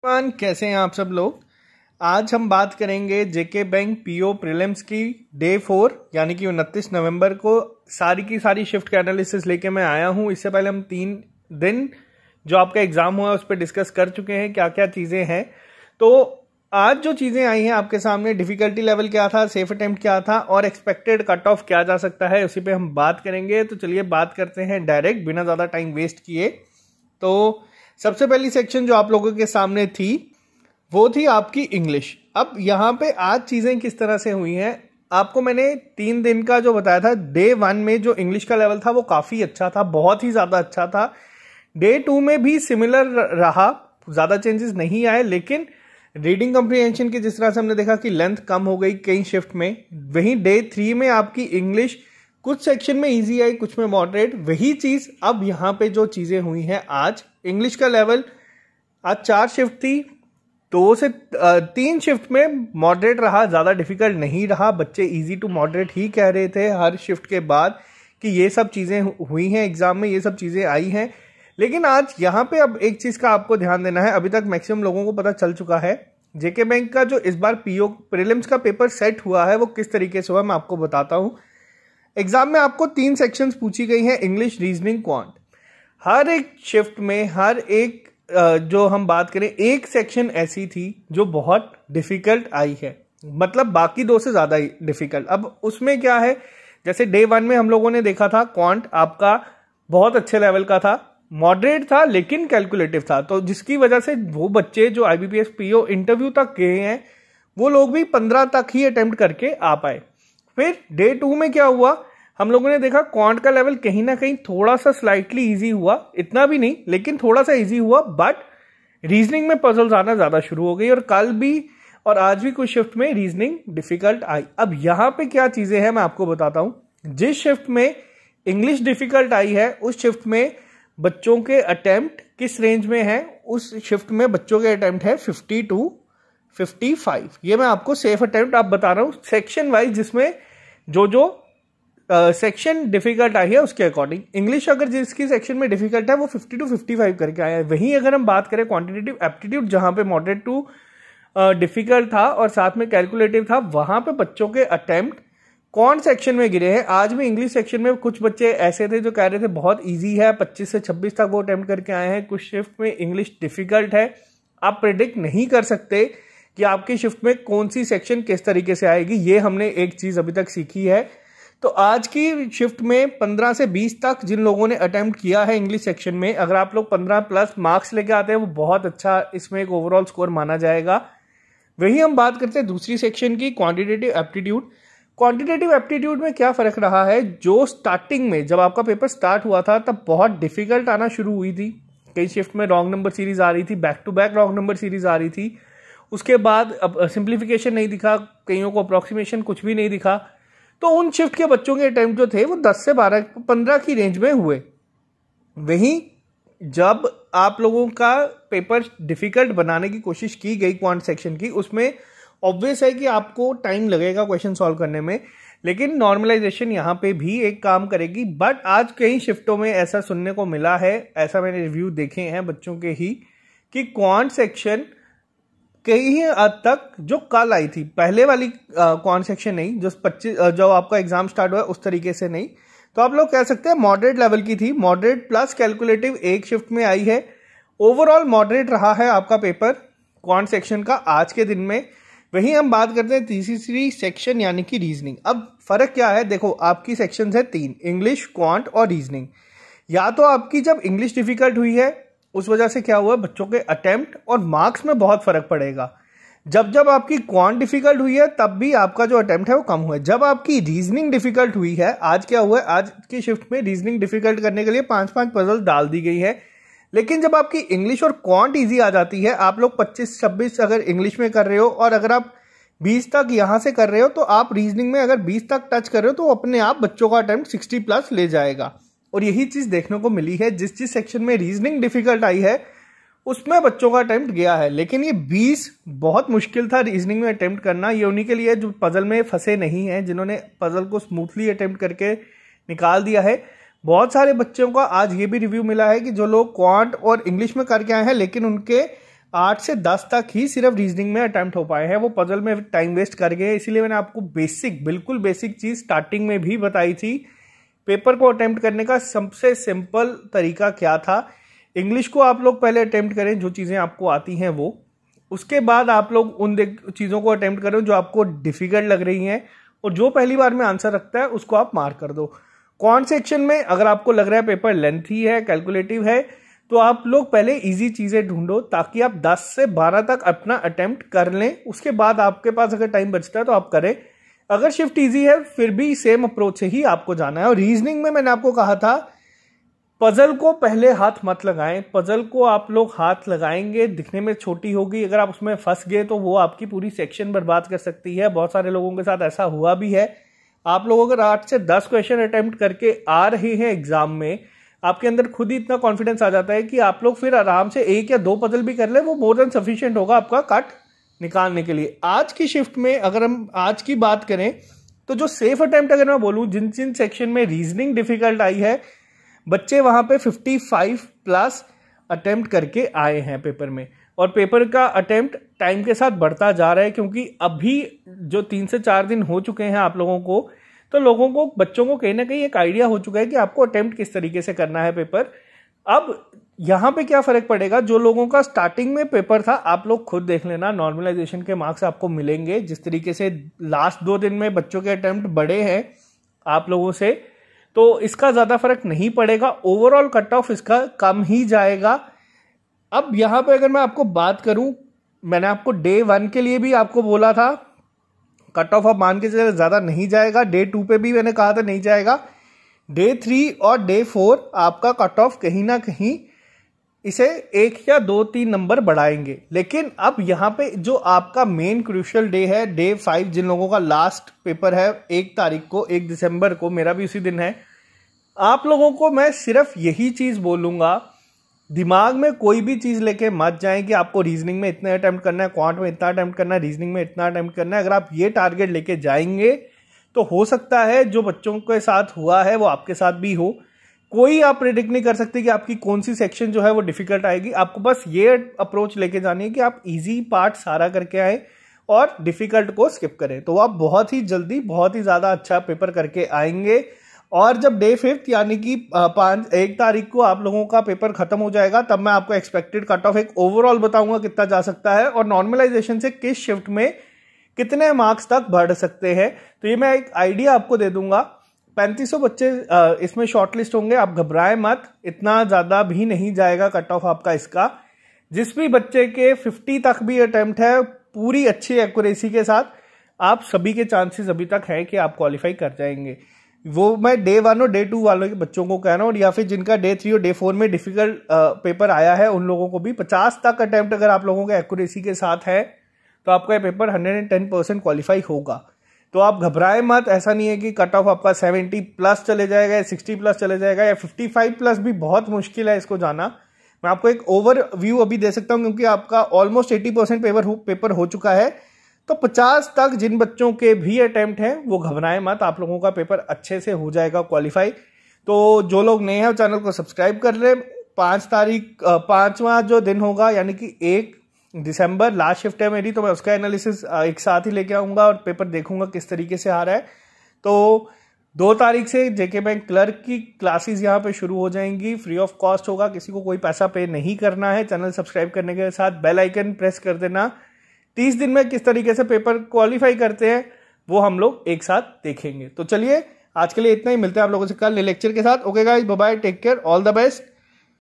कैसे हैं आप सब लोग। आज हम बात करेंगे जेके बैंक पीओ प्रीलिम्स की डे 4 यानी कि 29 नवंबर को सारी की सारी शिफ्ट का एनालिसिस लेके मैं आया हूं। इससे पहले हम 3 दिन जो आपका एग्जाम हुआ उस पर डिस्कस कर चुके हैं क्या क्या चीजें हैं। तो आज जो चीजें आई हैं आपके सामने, डिफिकल्टी लेवल क्या था, सेफ अटेम्प्ट क्या था और एक्सपेक्टेड कट ऑफ क्या जा सकता है, उसी पे हम बात करेंगे। तो चलिए बात करते हैं डायरेक्ट, बिना ज्यादा टाइम वेस्ट किए। तो सबसे पहली सेक्शन जो आप लोगों के सामने थी वो थी आपकी इंग्लिश। अब यहाँ पे आज चीजें किस तरह से हुई हैं, आपको मैंने 3 दिन का जो बताया था, डे 1 में जो इंग्लिश का लेवल था वो काफी अच्छा था, बहुत ही ज्यादा अच्छा था। डे 2 में भी सिमिलर रहा, ज्यादा चेंजेस नहीं आए, लेकिन रीडिंग कॉम्प्रिहेंशन की जिस तरह से हमने देखा कि लेंथ कम हो गई कई शिफ्ट में, वहीं डे 3 में आपकी इंग्लिश कुछ सेक्शन में इजी आई, कुछ में मॉडरेट। वही चीज अब यहाँ पे जो चीजें हुई हैं, आज इंग्लिश का लेवल आज 4 शिफ्ट थी, 2 से 3 शिफ्ट में मॉडरेट रहा, ज्यादा डिफिकल्ट नहीं रहा। बच्चे इजी टू मॉडरेट ही कह रहे थे हर शिफ्ट के बाद कि ये सब चीजें हुई हैं एग्जाम में, ये सब चीजें आई हैं। लेकिन आज यहाँ पे अब एक चीज का आपको ध्यान देना है, अभी तक मैक्सिमम लोगों को पता चल चुका है जेके बैंक का जो इस बार पीओ प्रीलिम्स का पेपर सेट हुआ है वो किस तरीके से हुआ, मैं आपको बताता हूं। एग्जाम में आपको 3 सेक्शंस पूछी गई हैं, इंग्लिश, रीजनिंग, क्वांट। हर एक शिफ्ट में हर एक जो हम बात करें, एक सेक्शन ऐसी थी जो बहुत डिफिकल्ट आई है, मतलब बाकी 2 से ज्यादा ही डिफिकल्ट। अब उसमें क्या है, जैसे डे 1 में हम लोगों ने देखा था क्वांट आपका बहुत अच्छे लेवल का था, मॉडरेट था लेकिन कैलकुलेटिव था, तो जिसकी वजह से वो बच्चे जो आईबीपीएस पीओ इंटरव्यू तक गए हैं वो लोग भी 15 तक ही अटेम्प्ट करके आ पाए। फिर डे 2 में क्या हुआ, हम लोगों ने देखा क्वांट का लेवल कहीं ना कहीं थोड़ा सा स्लाइटली इजी हुआ, इतना भी नहीं लेकिन थोड़ा सा इजी हुआ, बट रीजनिंग में पजल्स आना ज्यादा शुरू हो गई और कल भी और आज भी कुछ शिफ्ट में रीजनिंग डिफिकल्ट आई। अब यहां पे क्या चीजें हैं मैं आपको बताता हूं। जिस शिफ्ट में इंग्लिश डिफिकल्ट आई है उस शिफ्ट में बच्चों के अटेम्प्ट किस रेंज में है, उस शिफ्ट में बच्चों के अटेम्प्ट है 50 to 55। ये मैं आपको सेफ अटेम्प्ट आप बता रहा हूं सेक्शन वाइज, जिसमें जो सेक्शन डिफिकल्ट आई है उसके अकॉर्डिंग। इंग्लिश अगर जिसकी सेक्शन में डिफिकल्ट है वो 50 to 55 करके आया है। वहीं अगर हम बात करें क्वांटिटेटिव एप्टीट्यूड, जहां पे मॉडरेट टू डिफिकल्ट था और साथ में कैलकुलेटिव था, वहां पे बच्चों के अटेम्प्ट कौन सेक्शन में गिरे हैं। आज भी इंग्लिश सेक्शन में कुछ बच्चे ऐसे थे जो कह रहे थे बहुत इजी है, 25 से 26 तक वो अटेम्प्ट करके आए हैं। कुछ शिफ्ट में इंग्लिश डिफिकल्ट है, आप प्रेडिक्ट नहीं कर सकते कि आपकी शिफ्ट में कौन सी सेक्शन किस तरीके से आएगी। ये हमने एक चीज अभी तक सीखी है। तो आज की शिफ्ट में 15 से 20 तक जिन लोगों ने अटेम्प्ट किया है इंग्लिश सेक्शन में, अगर आप लोग 15 प्लस मार्क्स लेके आते हैं वो बहुत अच्छा इसमें एक ओवरऑल स्कोर माना जाएगा। वही हम बात करते हैं दूसरी सेक्शन की, क्वांटिटेटिव एप्टीट्यूड। क्वांटिटेटिव एप्टीट्यूड में क्या फर्क रहा है, जो स्टार्टिंग में जब आपका पेपर स्टार्ट हुआ था तब बहुत डिफिकल्ट आना शुरू हुई थी, कई शिफ्ट में रॉन्ग नंबर सीरीज आ रही थी, back to back wrong number series आ रही थी। उसके बाद अब सिंप्लीफिकेशन नहीं दिखा, कईयों को अप्रोक्सीमेशन कुछ भी नहीं दिखा, तो उन शिफ्ट के बच्चों के अटेम्प्ट जो थे वो 10 से 12-15 की रेंज में हुए। वहीं जब आप लोगों का पेपर डिफिकल्ट बनाने की कोशिश की गई क्वांट सेक्शन की, उसमें ऑब्वियस है कि आपको टाइम लगेगा क्वेश्चन सॉल्व करने में, लेकिन नॉर्मलाइजेशन यहाँ पे भी एक काम करेगी। बट आज कई शिफ्टों में ऐसा सुनने को मिला है, ऐसा मैंने रिव्यू देखे हैं बच्चों के ही, कि क्वांट सेक्शन कई हद तक जो कल आई थी, पहले वाली क्वांट सेक्शन नहीं, जो आपका एग्जाम स्टार्ट हुआ उस तरीके से नहीं, तो आप लोग कह सकते हैं मॉडरेट लेवल की थी। मॉडरेट प्लस कैलकुलेटिव एक शिफ्ट में आई है, ओवरऑल मॉडरेट रहा है आपका पेपर क्वांट सेक्शन का आज के दिन में। वहीं हम बात करते हैं तीसरी सेक्शन यानी कि रीजनिंग। अब फर्क क्या है, देखो आपकी सेक्शन है 3, इंग्लिश, क्वांट और रीजनिंग। या तो आपकी जब इंग्लिश डिफिकल्ट हुई है उस वजह से क्या हुआ, बच्चों के अटेम्प्ट और मार्क्स में बहुत फर्क पड़ेगा। जब आपकी क्वांट डिफिकल्ट हुई है तब भी आपका जो अटेम्प्ट है वो कम हुआ है। जब आपकी रीजनिंग डिफिकल्ट हुई है, आज क्या हुआ है, आज की शिफ्ट में रीजनिंग डिफिकल्ट करने के लिए 5-5 पजल डाल दी गई है। लेकिन जब आपकी इंग्लिश और क्वांट इजी आ जाती है, आप लोग 25-26 अगर इंग्लिश में कर रहे हो और अगर आप 20 तक यहां से कर रहे हो, तो आप रीजनिंग में अगर 20 तक टच कर रहे हो तो अपने आप बच्चों का अटेम्प्ट 60 प्लस ले जाएगा। और यही चीज देखने को मिली है, जिस सेक्शन में रीजनिंग डिफिकल्ट आई है उसमें बच्चों का अटेम्प्ट गया है। लेकिन ये 20 बहुत मुश्किल था रीजनिंग में अटेम्प्ट करना। ये उन्हीं के लिए जो पजल में फंसे नहीं है, जिन्होंने पजल को स्मूथली अटेम्प्ट करके निकाल दिया है। बहुत सारे बच्चों का आज ये भी रिव्यू मिला है कि जो लोग क्वांट और इंग्लिश में करके आए हैं लेकिन उनके 8 से 10 तक ही सिर्फ रीजनिंग में अटेम्प्ट हो पाए हैं, वो पजल में टाइम वेस्ट कर गए। इसीलिए मैंने आपको बिल्कुल बेसिक चीज स्टार्टिंग में भी बताई थी। पेपर को अटेम्प्ट करने का सबसे सिंपल तरीका क्या था, इंग्लिश को आप लोग पहले अटेम्प्ट करें, जो चीज़ें आपको आती हैं वो, उसके बाद आप लोग उन चीज़ों को अटेम्प्ट करें जो आपको डिफिकल्ट लग रही हैं, और जो पहली बार में आंसर रखता है उसको आप मार्क कर दो। कौन सेक्शन में अगर आपको लग रहा है पेपर लेंथी है, कैलकुलेटिव है, तो आप लोग पहले इजी चीज़ें ढूंढो ताकि आप 10 से 12 तक अपना अटेम्प्ट कर लें। उसके बाद आपके पास अगर टाइम बचता है तो आप करें। अगर शिफ्ट इजी है फिर भी सेम अप्रोच से ही आपको जाना है। और रीजनिंग में मैंने आपको कहा था पजल को पहले हाथ मत लगाएं। पजल को आप लोग हाथ लगाएंगे, दिखने में छोटी होगी, अगर आप उसमें फंस गए तो वो आपकी पूरी सेक्शन बर्बाद कर सकती है। बहुत सारे लोगों के साथ ऐसा हुआ भी है। आप लोग अगर 8 से 10 क्वेश्चन अटेम्प्ट करके आ रहे हैं एग्जाम में, आपके अंदर खुद ही इतना कॉन्फिडेंस आ जाता है कि आप लोग फिर आराम से 1 या 2 पजल भी कर ले, वो मोर देन सफिशिएंट होगा आपका कट निकालने के लिए। आज की शिफ्ट में अगर हम आज की बात करें तो जो सेफ अटेम्प्ट अगर मैं बोलूं, जिन जिन सेक्शन में रीजनिंग डिफिकल्ट आई है, बच्चे वहां पे 55 प्लस अटेम्प्ट करके आए हैं पेपर में। और पेपर का अटेम्प्ट टाइम के साथ बढ़ता जा रहा है, क्योंकि अभी जो 3 से 4 दिन हो चुके हैं आप लोगों को, तो लोगों को, बच्चों को कहीं ना कहीं एक आइडिया हो चुका है कि आपको अटेम्प्ट किस तरीके से करना है पेपर। अब यहां पे क्या फर्क पड़ेगा, जो लोगों का स्टार्टिंग में पेपर था, आप लोग खुद देख लेना, नॉर्मलाइजेशन के मार्क्स आपको मिलेंगे। जिस तरीके से लास्ट 2 दिन में बच्चों के अटेम्प्ट बढ़े हैं आप लोगों से, तो इसका ज्यादा फर्क नहीं पड़ेगा। ओवरऑल कट ऑफ इसका कम ही जाएगा। अब यहां पे अगर मैं आपको बात करूं, मैंने आपको डे 1 के लिए भी आपको बोला था कट ऑफ आप मान के चले ज्यादा नहीं जाएगा। डे 2 पे भी मैंने कहा था नहीं जाएगा। डे 3 और डे 4 आपका कट ऑफ कहीं ना कहीं इसे 1 या 2-3 नंबर बढ़ाएंगे। लेकिन अब यहां पे जो आपका मेन क्रूशियल डे है, डे 5, जिन लोगों का लास्ट पेपर है 1 तारीख को, 1 दिसंबर को, मेरा भी उसी दिन है, आप लोगों को मैं सिर्फ यही चीज बोलूंगा, दिमाग में कोई भी चीज लेके मत जाएं कि आपको रीजनिंग में इतना अटेम्प्ट करना है, क्वांट में इतना अटेम्प्ट करना है, रीजनिंग में इतना अटेम्प्ट करना है। अगर आप ये टारगेट लेके जाएंगे तो हो सकता है जो बच्चों के साथ हुआ है वो आपके साथ भी हो। कोई आप प्रेडिक्ट नहीं कर सकते कि आपकी कौन सी सेक्शन जो है वो डिफिकल्ट आएगी। आपको बस ये अप्रोच लेके जानी है कि आप इजी पार्ट सारा करके आए और डिफिकल्ट को स्किप करें, तो आप बहुत ही जल्दी, बहुत ही ज्यादा अच्छा पेपर करके आएंगे। और जब डे 5 यानी कि 1 तारीख को आप लोगों का पेपर खत्म हो जाएगा, तब मैं आपको एक्सपेक्टेड कट ऑफ एक ओवरऑल बताऊंगा कितना जा सकता है और नॉर्मलाइजेशन से किस शिफ्ट में कितने मार्क्स तक बढ़ सकते हैं। तो ये मैं एक आइडिया आपको दे दूंगा। 3500 बच्चे इसमें शॉर्टलिस्ट होंगे, आप घबराएं मत, इतना ज्यादा भी नहीं जाएगा कट ऑफ आपका इसका। जिस भी बच्चे के 50 तक भी अटेम्प्ट है पूरी अच्छी एक्यूरेसी के साथ, आप सभी के चांसेस अभी तक है कि आप क्वालिफाई कर जाएंगे। वो मैं डे 1 और डे 2 वालों के बच्चों को कह रहा हूँ, या फिर जिनका डे 3 और डे 4 में डिफिकल्ट पेपर आया है उन लोगों को भी 50 तक अटेम्प्ट अगर आप लोगों के एक्यूरेसी के साथ है तो आपका ये पेपर 110% क्वालिफाई होगा। तो आप घबराएं मत, ऐसा नहीं है कि कट ऑफ आपका 70 प्लस चले जाएगा या 60 प्लस चले जाएगा या 55 प्लस भी बहुत मुश्किल है इसको जाना। मैं आपको एक ओवर व्यू अभी दे सकता हूं क्योंकि आपका ऑलमोस्ट 80% पेपर हो चुका है। तो 50 तक जिन बच्चों के भी अटेम्प्ट हैं वो घबराएं मत, आप लोगों का पेपर अच्छे से हो जाएगा क्वालिफाई। तो जो लोग नए हैं चैनल को सब्सक्राइब कर ले। 5वां जो दिन होगा यानी कि 1 दिसंबर लास्ट शिफ्ट है मेरी, तो मैं उसका एनालिसिस एक साथ ही लेके आऊंगा और पेपर देखूंगा किस तरीके से आ रहा है। तो 2 तारीख से जेके बैंक क्लर्क की क्लासेस यहाँ पे शुरू हो जाएंगी, फ्री ऑफ कॉस्ट होगा, किसी को कोई पैसा पे नहीं करना है। चैनल सब्सक्राइब करने के साथ बेल आइकन प्रेस कर देना। 30 दिन में किस तरीके से पेपर क्वालिफाई करते हैं वो हम लोग एक साथ देखेंगे। तो चलिए आज के लिए इतना ही, मिलते हैं आप लोगों से कल नए लेक्चर के साथ। Okay guys, bye bye, take care, all the best.